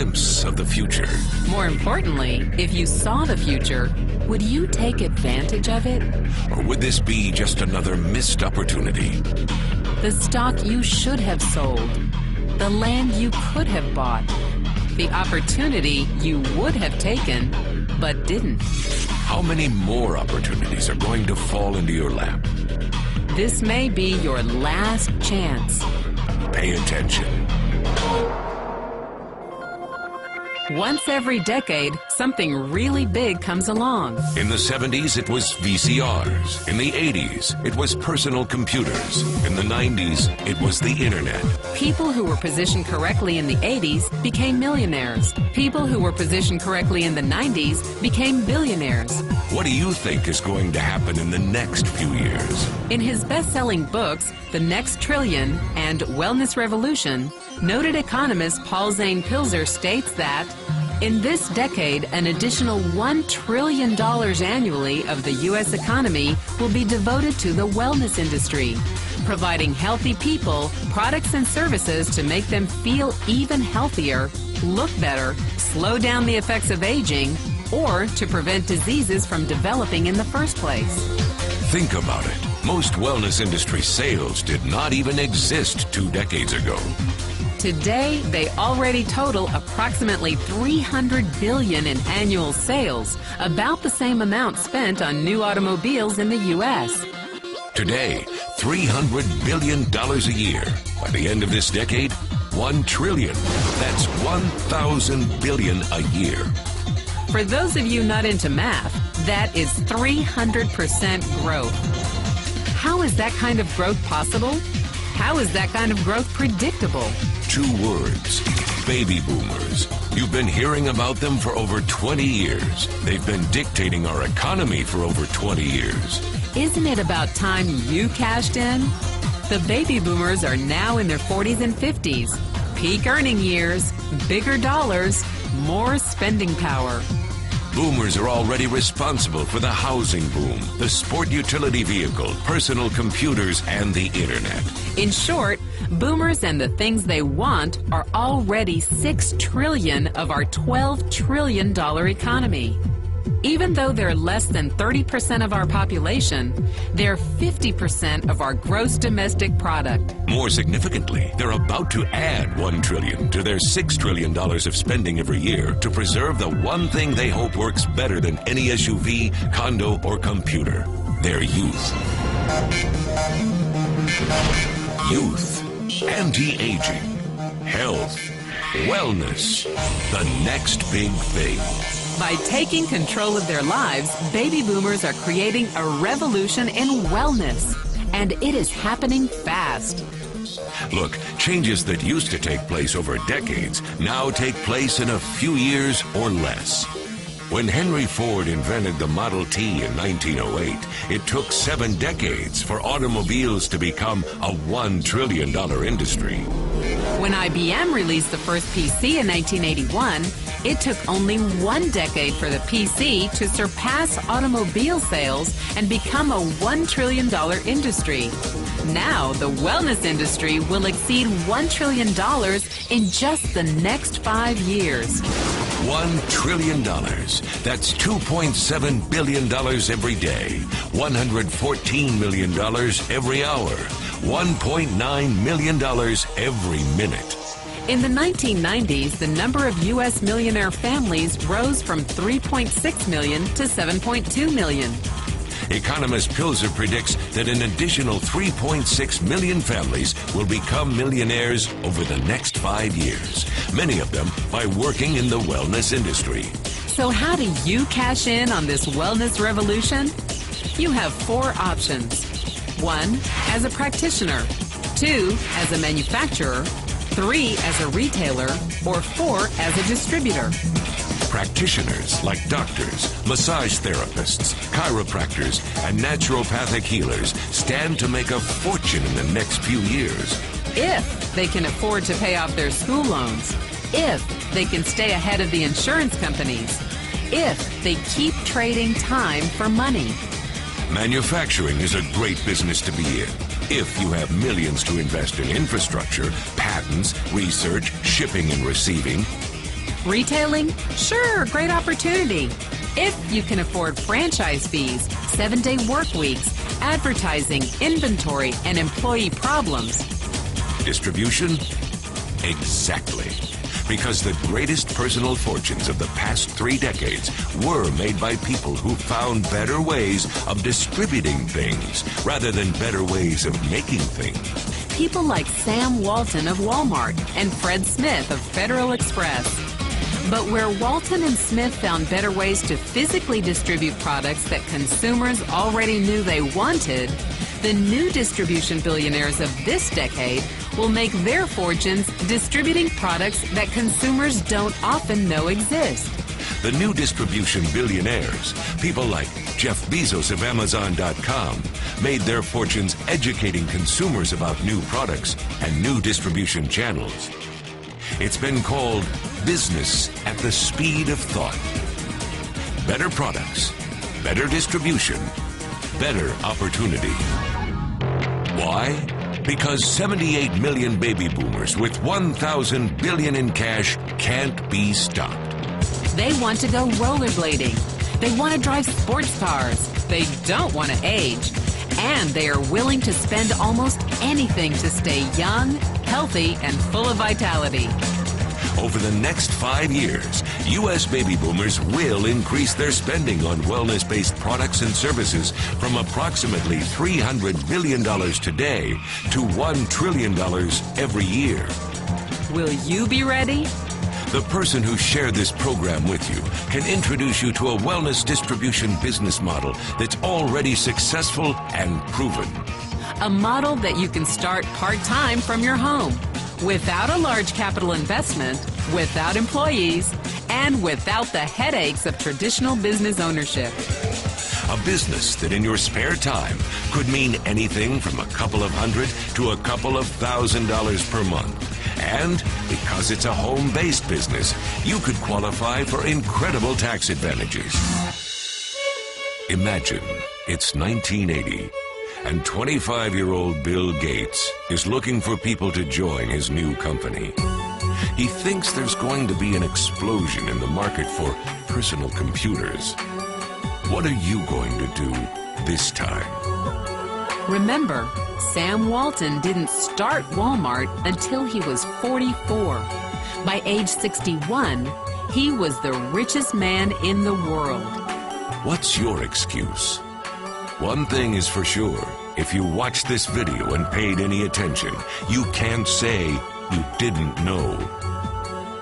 glimpse of the future. More importantly, if you saw the future, would you take advantage of it? Or would this be just another missed opportunity? The stock you should have sold, the land you could have bought, the opportunity you would have taken but didn't. How many more opportunities are going to fall into your lap? This may be your last chance. Pay attention. Once every decade, something really big comes along. In the 70s, it was VCRs. In the 80s, it was personal computers. In the 90s, it was the internet. People who were positioned correctly in the 80s became millionaires. People who were positioned correctly in the 90s became billionaires. What do you think is going to happen in the next few years? In his best-selling books, The Next Trillion and Wellness Revolution, noted economist Paul Zane Pilzer states that in this decade, an additional $1 trillion annually of the U.S. economy will be devoted to the wellness industry, providing healthy people products and services to make them feel even healthier, look better, slow down the effects of aging, or to prevent diseases from developing in the first place. Think about it. Most wellness industry sales did not even exist 2 decades ago. Today, they already total approximately $300 billion in annual sales, about the same amount spent on new automobiles in the U.S. Today, $300 billion a year. By the end of this decade, $1 trillion. That's 1,000 billion a year. For those of you not into math, that is 300% growth. How is that kind of growth possible? How is that kind of growth predictable? 2 words: baby boomers. You've been hearing about them for over 20 years. They've been dictating our economy for over 20 years. Isn't it about time you cashed in? The baby boomers are now in their 40s and 50s. Peak earning years, bigger dollars, more spending power. Boomers are already responsible for the housing boom, the sport utility vehicle, personal computers, and the internet. In short, boomers and the things they want are already $6 trillion of our $12 trillion economy. Even though they're less than 30% of our population, they're 50% of our gross domestic product. More significantly, they're about to add $1 trillion to their $6 trillion of spending every year to preserve the one thing they hope works better than any SUV, condo, or computer: their youth. Youth, anti-aging, health, wellness, the next big thing. By taking control of their lives, baby boomers are creating a revolution in wellness, and it is happening fast. Look, changes that used to take place over decades now take place in a few years or less. When Henry Ford invented the Model T in 1908, it took 7 decades for automobiles to become a $1 trillion industry. When IBM released the first PC in 1981, it took only 1 decade for the PC to surpass automobile sales and become a $1 trillion industry. Now, the wellness industry will exceed $1 trillion in just the next 5 years. $1 trillion. That's $2.7 billion every day, $114 million every hour, $1.9 million every minute. In the 1990s, the number of U.S. millionaire families rose from 3.6 million to 7.2 million. Economist Pilzer predicts that an additional 3.6 million families will become millionaires over the next 5 years, many of them by working in the wellness industry. So how do you cash in on this wellness revolution? You have 4 options. 1, as a practitioner. 2, as a manufacturer. 3, as a retailer. Or 4, as a distributor. Practitioners like doctors, massage therapists, chiropractors, and naturopathic healers stand to make a fortune in the next few years. If they can afford to pay off their school loans. If they can stay ahead of the insurance companies. If they keep trading time for money. Manufacturing is a great business to be in. If you have millions to invest in infrastructure, patents, research, shipping, and receiving. Retailing? Sure, great opportunity. If you can afford franchise fees, 7-day work weeks, advertising, inventory, and employee problems. Distribution? Exactly. Because the greatest personal fortunes of the past 3 decades were made by people who found better ways of distributing things rather than better ways of making things. People like Sam Walton of Walmart and Fred Smith of Federal Express. But where Walton and Smith found better ways to physically distribute products that consumers already knew they wanted, the new distribution billionaires of this decade will make their fortunes distributing products that consumers don't often know exist. The new distribution billionaires, people like Jeff Bezos of Amazon.com, made their fortunes educating consumers about new products and new distribution channels. It's been called business at the speed of thought. Better products, better distribution, better opportunity. Why? Because 78 million baby boomers with 1,000 billion in cash can't be stopped. They want to go rollerblading. They want to drive sports cars. They don't want to age. And they are willing to spend almost anything to stay young, healthy, and full of vitality. Over the next 5 years, U.S. baby boomers will increase their spending on wellness-based products and services from approximately $300 billion today to $1 trillion every year. Will you be ready? The person who shared this program with you can introduce you to a wellness distribution business model that's already successful and proven. A model that you can start part-time from your home, without a large capital investment, without employees, and without the headaches of traditional business ownership. A business that in your spare time could mean anything from a couple of hundred to a couple of $1,000s per month. And because it's a home-based business, you could qualify for incredible tax advantages. Imagine it's 1980. And 25-year-old Bill Gates is looking for people to join his new company. He thinks there's going to be an explosion in the market for personal computers. What are you going to do this time? Remember, Sam Walton didn't start Walmart until he was 44. By age 61, he was the richest man in the world. What's your excuse? One thing is for sure, if you watched this video and paid any attention, you can't say you didn't know.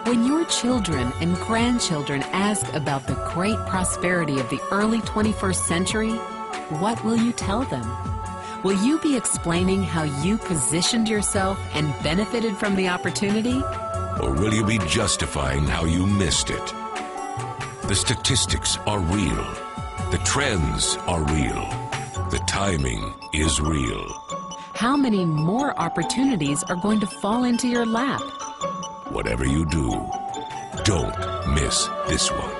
When your children and grandchildren ask about the great prosperity of the early 21st century, what will you tell them? Will you be explaining how you positioned yourself and benefited from the opportunity? Or will you be justifying how you missed it? The statistics are real. The trends are real. The timing is real. How many more opportunities are going to fall into your lap? Whatever you do, don't miss this one.